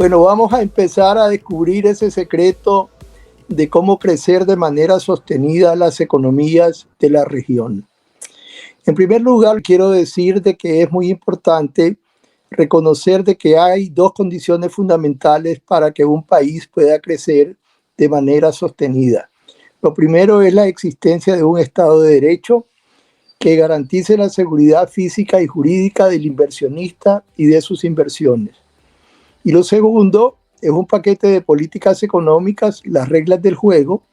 Bueno, vamos a empezar a descubrir ese secreto de cómo crecer de manera sostenida las economías de la región. En primer lugar, quiero decir de que es muy importante reconocer de que hay dos condiciones fundamentales para que un país pueda crecer de manera sostenida. Lo primero es la existencia de un Estado de Derecho que garantice la seguridad física y jurídica del inversionista y de sus inversiones. Y lo segundo es un paquete de políticas económicas, las reglas del juego,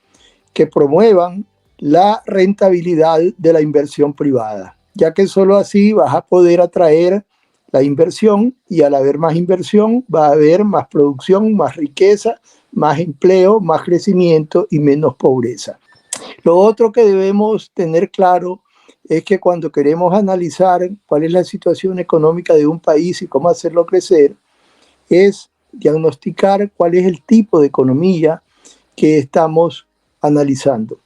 que promuevan la rentabilidad de la inversión privada, ya que solo así vas a poder atraer la inversión y al haber más inversión va a haber más producción, más riqueza, más empleo, más crecimiento y menos pobreza. Lo otro que debemos tener claro es que cuando queremos analizar cuál es la situación económica de un país y cómo hacerlo crecer, es diagnosticar cuál es el tipo de economía que estamos analizando.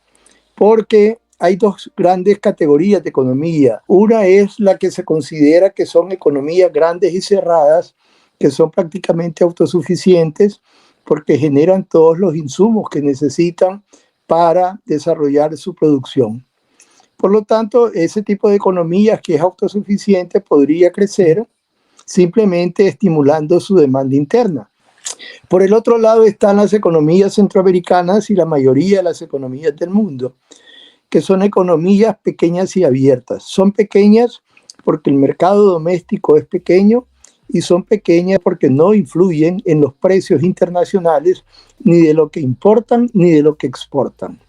Porque hay dos grandes categorías de economía. Una es la que se considera que son economías grandes y cerradas, que son prácticamente autosuficientes porque generan todos los insumos que necesitan para desarrollar su producción. Por lo tanto, ese tipo de economías que es autosuficiente podría crecer simplemente estimulando su demanda interna. Por el otro lado están las economías centroamericanas y la mayoría de las economías del mundo, que son economías pequeñas y abiertas. Son pequeñas porque el mercado doméstico es pequeño y son pequeñas porque no influyen en los precios internacionales ni de lo que importan ni de lo que exportan.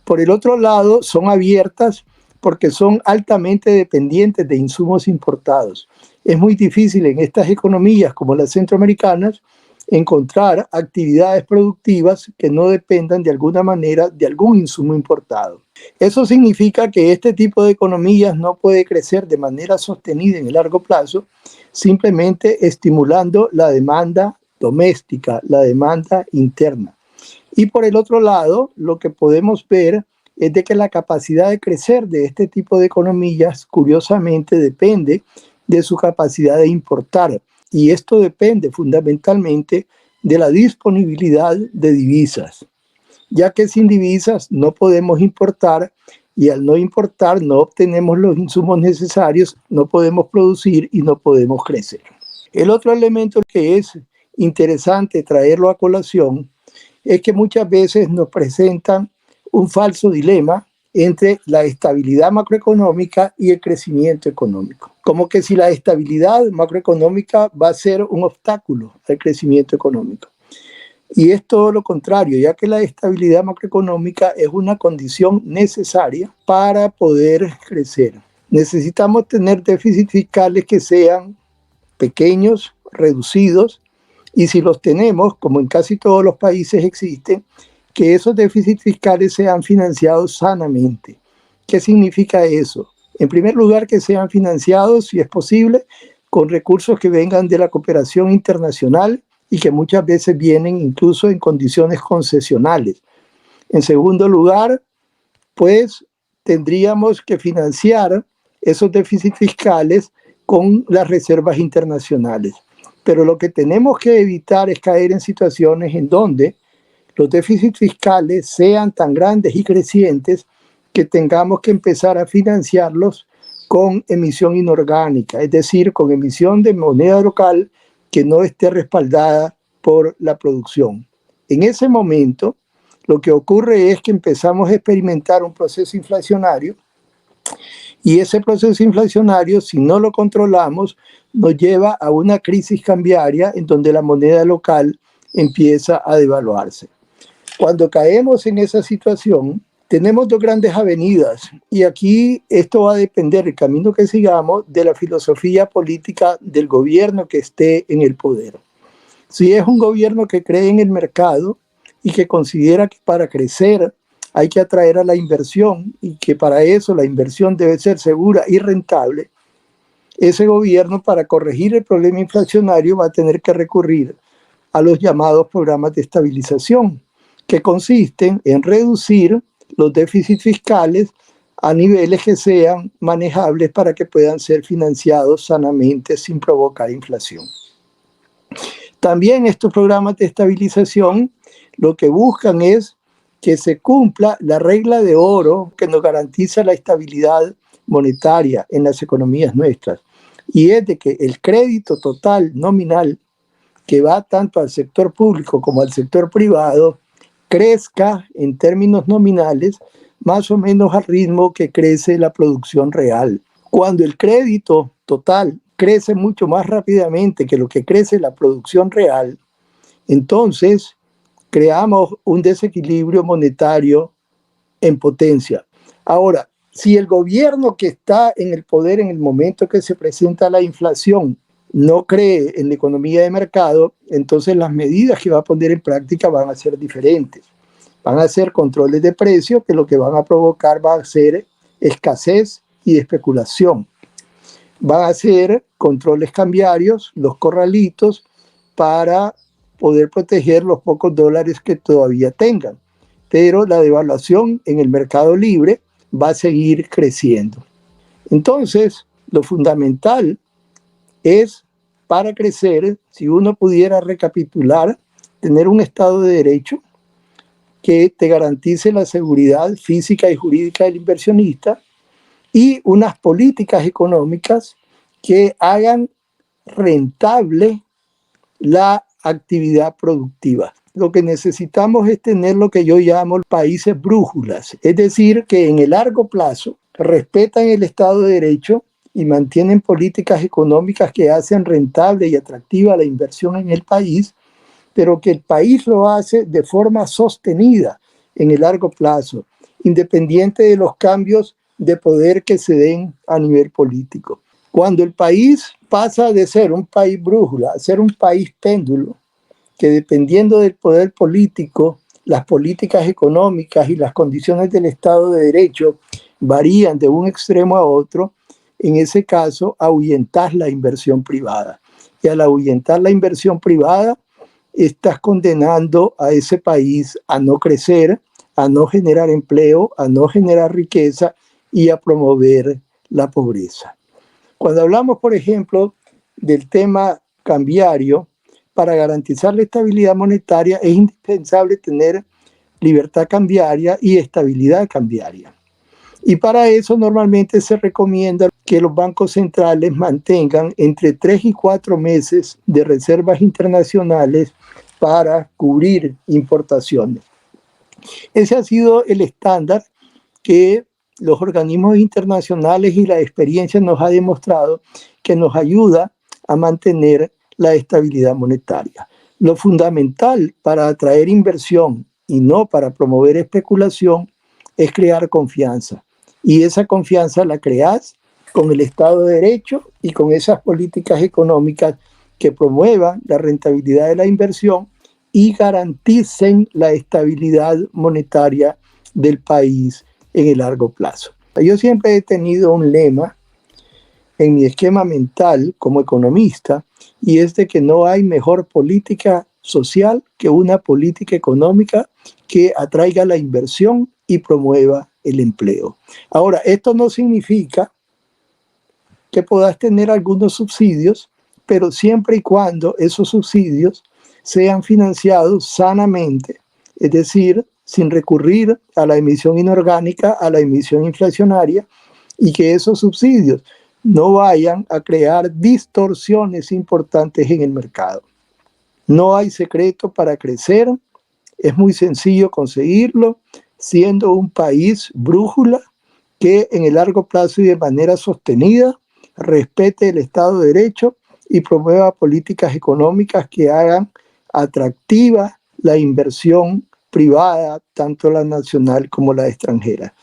Por el otro lado, son abiertas porque son altamente dependientes de insumos importados. Es muy difícil en estas economías como las centroamericanas encontrar actividades productivas que no dependan de alguna manera de algún insumo importado. Eso significa que este tipo de economías no puede crecer de manera sostenida en el largo plazo, simplemente estimulando la demanda doméstica, la demanda interna. Y por el otro lado, lo que podemos ver es de que la capacidad de crecer de este tipo de economías, curiosamente, depende de su capacidad de importar. Y esto depende fundamentalmente de la disponibilidad de divisas, ya que sin divisas no podemos importar y al no importar no obtenemos los insumos necesarios, no podemos producir y no podemos crecer. El otro elemento que es interesante traerlo a colación es que muchas veces nos presentan un falso dilema entre la estabilidad macroeconómica y el crecimiento económico. Como que si la estabilidad macroeconómica va a ser un obstáculo al crecimiento económico. Y es todo lo contrario, ya que la estabilidad macroeconómica es una condición necesaria para poder crecer. Necesitamos tener déficits fiscales que sean pequeños, reducidos, y si los tenemos, como en casi todos los países existen, que esos déficits fiscales sean financiados sanamente. ¿Qué significa eso? En primer lugar, que sean financiados, si es posible, con recursos que vengan de la cooperación internacional y que muchas veces vienen incluso en condiciones concesionales. En segundo lugar, pues tendríamos que financiar esos déficits fiscales con las reservas internacionales. Pero lo que tenemos que evitar es caer en situaciones en donde los déficits fiscales sean tan grandes y crecientes que tengamos que empezar a financiarlos con emisión inorgánica, es decir, con emisión de moneda local que no esté respaldada por la producción. En ese momento, lo que ocurre es que empezamos a experimentar un proceso inflacionario y ese proceso inflacionario, si no lo controlamos, nos lleva a una crisis cambiaria en donde la moneda local empieza a devaluarse. Cuando caemos en esa situación, tenemos dos grandes avenidas y aquí esto va a depender, el camino que sigamos, de la filosofía política del gobierno que esté en el poder. Si es un gobierno que cree en el mercado y que considera que para crecer hay que atraer a la inversión y que para eso la inversión debe ser segura y rentable, ese gobierno para corregir el problema inflacionario va a tener que recurrir a los llamados programas de estabilización, que consisten en reducir los déficits fiscales a niveles que sean manejables para que puedan ser financiados sanamente sin provocar inflación. También estos programas de estabilización lo que buscan es que se cumpla la regla de oro que nos garantiza la estabilidad monetaria en las economías nuestras. Y es de que el crédito total nominal que va tanto al sector público como al sector privado crezca en términos nominales más o menos al ritmo que crece la producción real. Cuando el crédito total crece mucho más rápidamente que lo que crece la producción real, entonces creamos un desequilibrio monetario en potencia. Ahora, si el gobierno que está en el poder en el momento que se presenta la inflación no cree en la economía de mercado, entonces las medidas que va a poner en práctica van a ser diferentes. Van a ser controles de precios que lo que van a provocar va a ser escasez y especulación. Van a ser controles cambiarios, los corralitos, para poder proteger los pocos dólares que todavía tengan. Pero la devaluación en el mercado libre va a seguir creciendo. Entonces, lo fundamental es, para crecer, si uno pudiera recapitular, tener un Estado de Derecho que te garantice la seguridad física y jurídica del inversionista y unas políticas económicas que hagan rentable la actividad productiva. Lo que necesitamos es tener lo que yo llamo países brújulas, es decir, que en el largo plazo respetan el Estado de Derecho y mantienen políticas económicas que hacen rentable y atractiva la inversión en el país, pero que el país lo hace de forma sostenida en el largo plazo, independiente de los cambios de poder que se den a nivel político. Cuando el país pasa de ser un país brújula a ser un país péndulo, que dependiendo del poder político, las políticas económicas y las condiciones del Estado de Derecho varían de un extremo a otro, en ese caso ahuyentas la inversión privada. Y al ahuyentar la inversión privada, estás condenando a ese país a no crecer, a no generar empleo, a no generar riqueza y a promover la pobreza. Cuando hablamos, por ejemplo, del tema cambiario, para garantizar la estabilidad monetaria es indispensable tener libertad cambiaria y estabilidad cambiaria. Y para eso normalmente se recomienda que los bancos centrales mantengan entre 3 y 4 meses de reservas internacionales para cubrir importaciones. Ese ha sido el estándar que los organismos internacionales y la experiencia nos ha demostrado que nos ayuda a mantener la estabilidad monetaria. Lo fundamental para atraer inversión y no para promover especulación es crear confianza. Y esa confianza la creas con el Estado de Derecho y con esas políticas económicas que promuevan la rentabilidad de la inversión y garanticen la estabilidad monetaria del país en el largo plazo. Yo siempre he tenido un lema en mi esquema mental como economista, y es de que no hay mejor política social que una política económica que atraiga la inversión y promueva el empleo. Ahora, esto no significa que puedas tener algunos subsidios, pero siempre y cuando esos subsidios sean financiados sanamente, es decir, sin recurrir a la emisión inorgánica, a la emisión inflacionaria, y que esos subsidios no vayan a crear distorsiones importantes en el mercado. No hay secreto para crecer, es muy sencillo conseguirlo, siendo un país brújula que en el largo plazo y de manera sostenida respete el Estado de Derecho y promueva políticas económicas que hagan atractiva la inversión privada, tanto la nacional como la extranjera.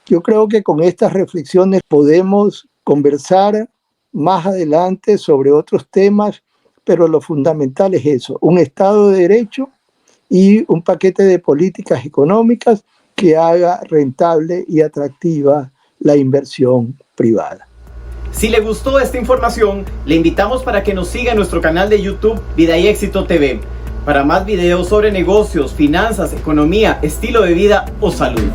Yo creo que con estas reflexiones podemos conversar más adelante sobre otros temas, pero lo fundamental es eso, un Estado de Derecho y un paquete de políticas económicas que haga rentable y atractiva la inversión privada. Si le gustó esta información, le invitamos para que nos siga en nuestro canal de YouTube Vida y Éxito TV, para más videos sobre negocios, finanzas, economía, estilo de vida o salud.